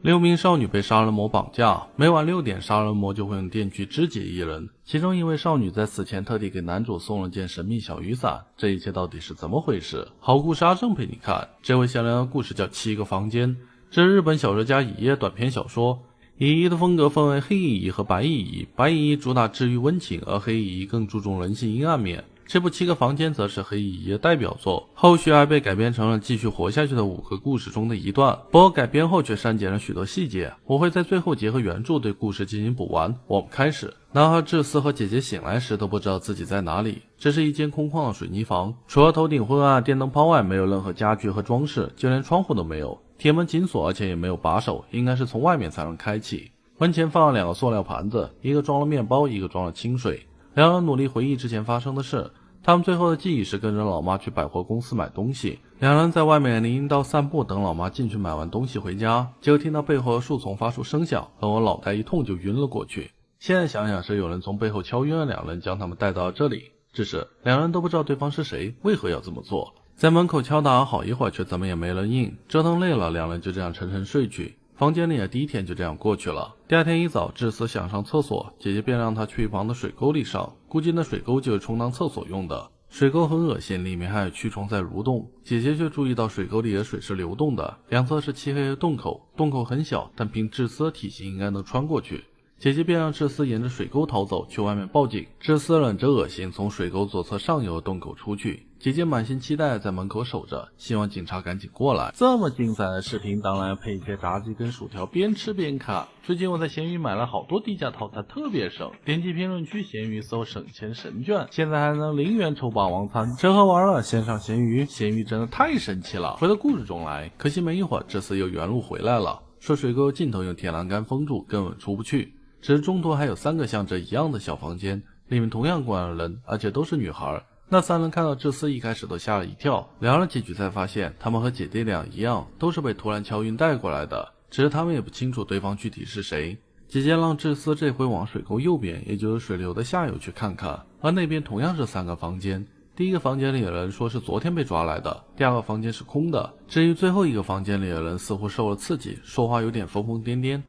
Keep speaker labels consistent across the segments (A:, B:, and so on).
A: 6名少女被杀人魔绑架，每晚6点杀人魔就会用电锯肢解一人。其中一位少女在死前特地给男主送了件神秘小雨伞，这一切到底是怎么回事？好故事阿正陪你看。这回想聊的故事叫《7个房间》，这是日本小说家乙一短篇小说。乙一的风格分为黑乙一和白乙一，白乙一主打治愈温情，而黑乙一更注重人性阴暗面。这部7个房间则是黑乙一的代表作，后续还被改编成了继续活下去的5个故事中的一段，不过改编后却删减了许多细节，我会在最后结合原著对故事进行补完。我们开始。男孩智司和姐姐醒来时都不知道自己在哪里，这是一间空旷的水泥房，除了头顶昏暗电灯泡外没有任何家具和装饰，就连窗户都没有，铁门紧锁，而且也没有把手，应该是从外面才能开启。门前放了2个塑料盘子，一个装了面包，一个装了清水。两人努力回忆之前发生的事，他们最后的记忆是跟着老妈去百货公司买东西，两人在外面林荫道散步，等老妈进去买完东西回家，结果听到背后的树丛发出声响，而我脑袋一痛就晕了过去。现在想想是有人从背后敲晕了两人，将他们带到了这里，只是两人都不知道对方是谁，为何要这么做。在门口敲打好一会儿，却怎么也没人应，折腾累了，两人就这样沉沉睡去。房间里的第一天就这样过去了。第二天一早，智司想上厕所，姐姐便让他去一旁的水沟里上，估计那水沟就是充当厕所用的。水沟很恶心，里面还有蛆虫在蠕动，姐姐却注意到水沟里的水是流动的，两侧是漆黑的洞口，洞口很小，但凭智司的体型应该能穿过去。姐姐便让智司沿着水沟逃走，去外面报警。智司忍着恶心从水沟左侧上游的洞口出去，姐姐满心期待在门口守着，希望警察赶紧过来。这么精彩的视频当然要配一些炸鸡跟薯条，边吃边看。最近我在闲鱼买了好多低价套餐，特别省，点击评论区闲鱼搜省钱神券，现在还能0元抽霸王餐，吃喝玩乐线上闲鱼，闲鱼真的太神奇了。回到故事中来，可惜没一会儿这次又原路回来了，说水沟尽头用铁栏杆封住，根本出不去。只是中途还有3个像这一样的小房间，里面同样关了人，而且都是女孩。那3人看到智司一开始都吓了一跳，聊了几句才发现他们和姐弟俩一样，都是被突然敲晕带过来的，只是他们也不清楚对方具体是谁。姐姐让智司这回往水沟右边，也就是水流的下游去看看，而那边同样是3个房间。第一个房间里的人说是昨天被抓来的，第2个房间是空的，至于最后一个房间里的人似乎受了刺激，说话有点疯疯癫癫。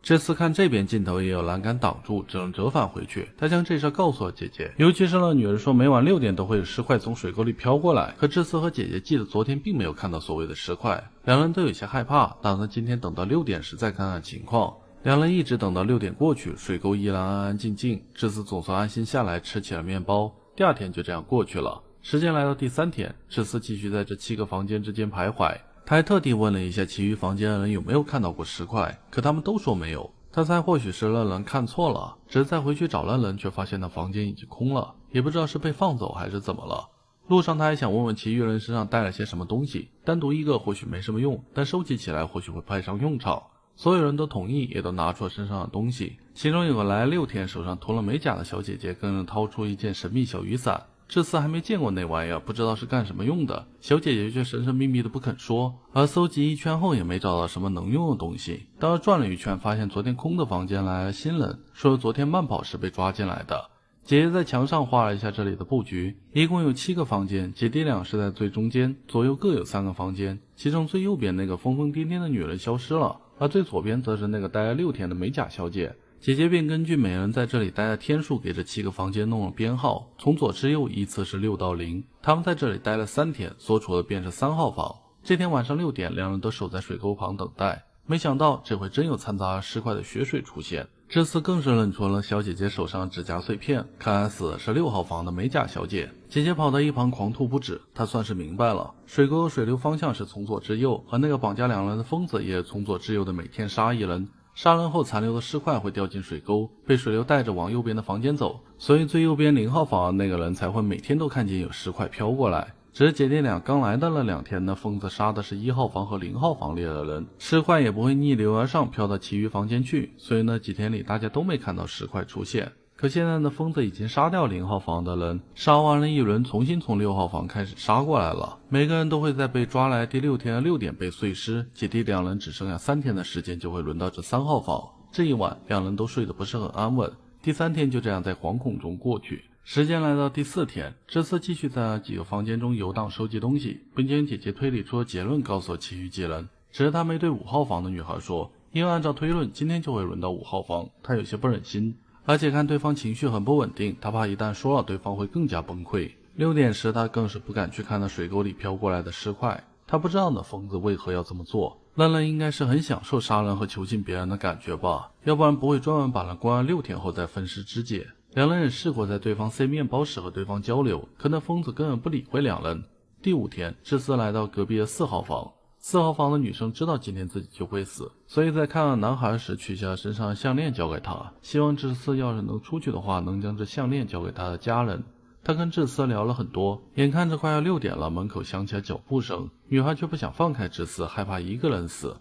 A: 这次看这边镜头也有栏杆挡住，只能折返回去。他将这事告诉了姐姐，尤其是那女人说每晚6点都会有尸块从水沟里飘过来，可智司和姐姐记得昨天并没有看到所谓的尸块，两人都有些害怕，打算今天等到6点时再看看情况。两人一直等到6点过去，水沟依然安安静静，智司总算安心下来吃起了面包。第2天就这样过去了。时间来到第3天，智司继续在这7个房间之间徘徊，他还特地问了一下其余房间的人有没有看到过尸块，可他们都说没有。他猜或许是那人看错了，只是再回去找那人，却发现那房间已经空了，也不知道是被放走还是怎么了。路上他还想问问其余人身上带了些什么东西，单独一个或许没什么用，但收集起来或许会派上用场。所有人都同意，也都拿出了身上的东西，其中有个来了6天手上涂了美甲的小姐姐更能掏出一件神秘小雨伞。这次还没见过那玩意儿，不知道是干什么用的，小姐姐却神神秘秘的不肯说，而搜集一圈后也没找到什么能用的东西。当时转了一圈，发现昨天空的房间来了新人，说昨天慢跑时被抓进来的。姐姐在墙上画了一下这里的布局，一共有7个房间，姐弟俩是在最中间，左右各有3个房间，其中最右边那个疯疯癫癫的女人消失了，而最左边则是那个待了6天的美甲小姐。姐姐便根据每人在这里待的天数给这7个房间弄了编号，从左至右依次是6到0。他们在这里待了3天，所处的便是3号房。这天晚上6点，两人都守在水沟旁等待。没想到这回真有掺杂了尸块的血水出现，这次更是认出了小姐姐手上的指甲碎片，看来死的是6号房的美甲小姐。姐姐跑到一旁狂吐不止，她算是明白了，水沟的水流方向是从左至右，而那个绑架两人的疯子也是从左至右的每天杀一人。杀人后残留的尸块会掉进水沟，被水流带着往右边的房间走，所以最右边0号房的那个人才会每天都看见有尸块飘过来。只是姐弟俩刚来的那2天呢，疯子杀的是1号房和0号房里的人，尸块也不会逆流而上飘到其余房间去，所以那几天里大家都没看到尸块出现。可现在的疯子已经杀掉0号房的人，杀完了一轮，重新从6号房开始杀过来了。每个人都会在被抓来第6天的6点被碎尸，姐弟2人只剩下3天的时间就会轮到这3号房。这一晚两人都睡得不是很安稳，第3天就这样在惶恐中过去。时间来到第4天，智斯继续在几个房间中游荡收集东西，并且姐姐推理出了结论，告诉了其余几人。只是他没对5号房的女孩说，因为按照推论今天就会轮到5号房，他有些不忍心，而且看对方情绪很不稳定，他怕一旦说了对方会更加崩溃。6点时他更是不敢去看那水沟里飘过来的尸块，他不知道那疯子为何要这么做。烂人应该是很享受杀人和囚禁别人的感觉吧，要不然不会专门把人关了6天后再分尸肢解。两人也试过在对方塞面包时和对方交流，可那疯子根本不理会两人。第5天，智斯来到隔壁的4号房，4号房的女生知道今天自己就会死，所以在看到男孩时取下身上的项链交给他，希望智斯要是能出去的话能将这项链交给他的家人。他跟智斯聊了很多，眼看着快要6点了，门口响起了脚步声，女孩却不想放开智斯，害怕一个人死。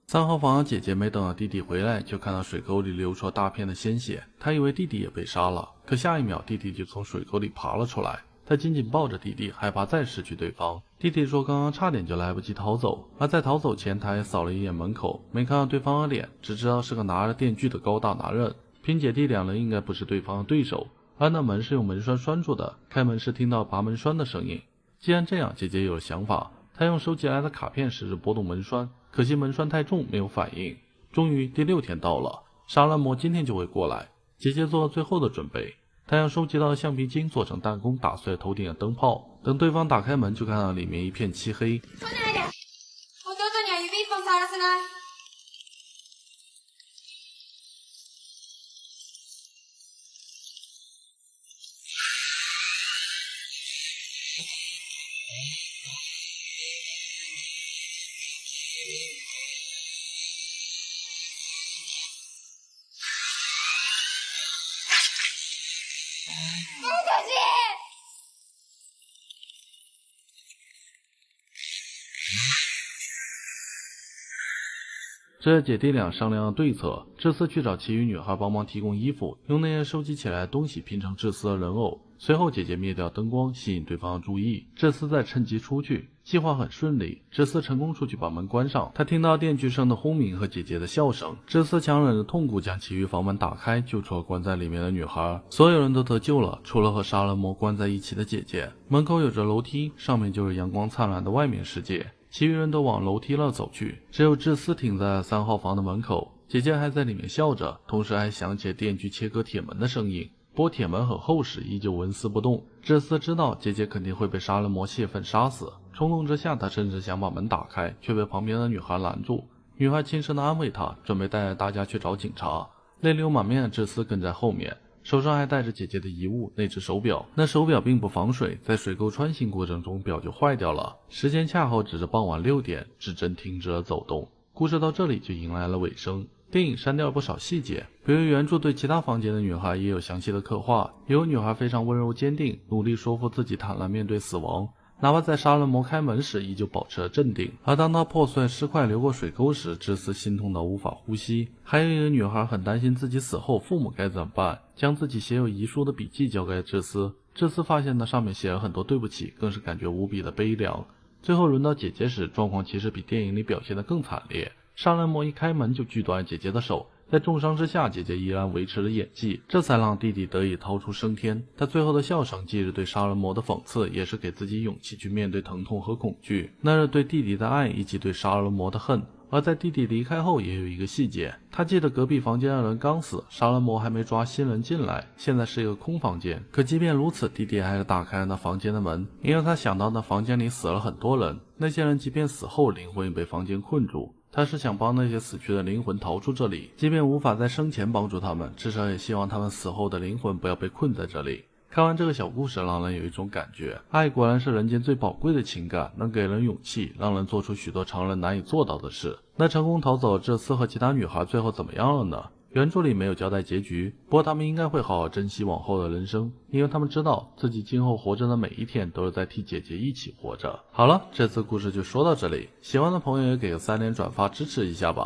A: 3号房的姐姐没等到弟弟回来，就看到水沟里流出了大片的鲜血，她以为弟弟也被杀了，可下一秒弟弟就从水沟里爬了出来，她紧紧抱着弟弟，害怕再失去对方。弟弟说刚刚差点就来不及逃走，而在逃走前他也扫了一眼门口，没看到对方的脸，只知道是个拿着电锯的高大男人。凭姐弟两人应该不是对方的对手，而那门是用门栓拴住的，开门时听到拔门栓的声音。既然这样，姐姐有了想法，她用收集来的卡片试着拨动门栓，可惜门栓太重，没有反应。终于第6天到了，杀人魔今天就会过来。姐姐做了最后的准备，她用收集到的橡皮筋做成弹弓，打碎了头顶的灯泡。等对方打开门，就看到里面一片漆黑。这是姐弟俩商量的对策，智斯去找其余女孩帮忙提供衣服，用那些收集起来的东西拼成智斯的人偶。随后姐姐灭掉灯光，吸引对方的注意，智斯再趁机出去。计划很顺利，智斯成功出去把门关上。他听到电锯声的轰鸣和姐姐的笑声，智斯强忍着痛苦将其余房门打开，救出了关在里面的女孩。所有人都得救了，除了和杀人魔关在一起的姐姐。门口有着楼梯，上面就是阳光灿烂的外面世界。其余人都往楼梯那走去，只有智斯停在3号房的门口，姐姐还在里面笑着，同时还响起电锯切割铁门的声音。不过铁门很厚实，依旧纹丝不动。智斯知道姐姐肯定会被杀人魔泄愤杀死，冲动之下他甚至想把门打开，却被旁边的女孩拦住。女孩轻声的安慰他，准备带着大家去找警察。泪流满面的智斯跟在后面，手上还带着姐姐的遗物，那只手表。那手表并不防水，在水沟穿行过程中表就坏掉了。时间恰好指着傍晚6点，指针停止了走动。故事到这里就迎来了尾声。电影删掉了不少细节，比如原著对其他房间的女孩也有详细的刻画，有女孩非常温柔坚定，努力说服自己坦然面对死亡，哪怕在杀人魔开门时依旧保持了镇定。而当他破碎尸块流过水沟时，智斯心痛到无法呼吸。还有一个女孩很担心自己死后父母该怎么办，将自己写有遗书的笔记交给智斯。智斯发现那上面写了很多对不起，更是感觉无比的悲凉。最后轮到姐姐时，状况其实比电影里表现得更惨烈。杀人魔一开门就锯断了姐姐的手，在重伤之下，姐姐依然维持了演技，这才让弟弟得以逃出升天。他最后的笑声既是对杀人魔的讽刺，也是给自己勇气去面对疼痛和恐惧，那是对弟弟的爱以及对杀人魔的恨。而在弟弟离开后也有一个细节，他记得隔壁房间的人刚死，杀人魔还没抓新人进来，现在是一个空房间。可即便如此，弟弟还是打开了那房间的门，因为他想到那房间里死了很多人，那些人即便死后灵魂也被房间困住，他是想帮那些死去的灵魂逃出这里，即便无法在生前帮助他们，至少也希望他们死后的灵魂不要被困在这里。看完这个小故事，让人有一种感觉，爱果然是人间最宝贵的情感，能给人勇气，让人做出许多常人难以做到的事。那成功逃走的智斯和其他女孩最后怎么样了呢？原著里没有交代结局，不过他们应该会好好珍惜往后的人生，因为他们知道自己今后活着的每一天都是在替姐姐一起活着。好了，这次故事就说到这里，喜欢的朋友也给个3连转发支持一下吧。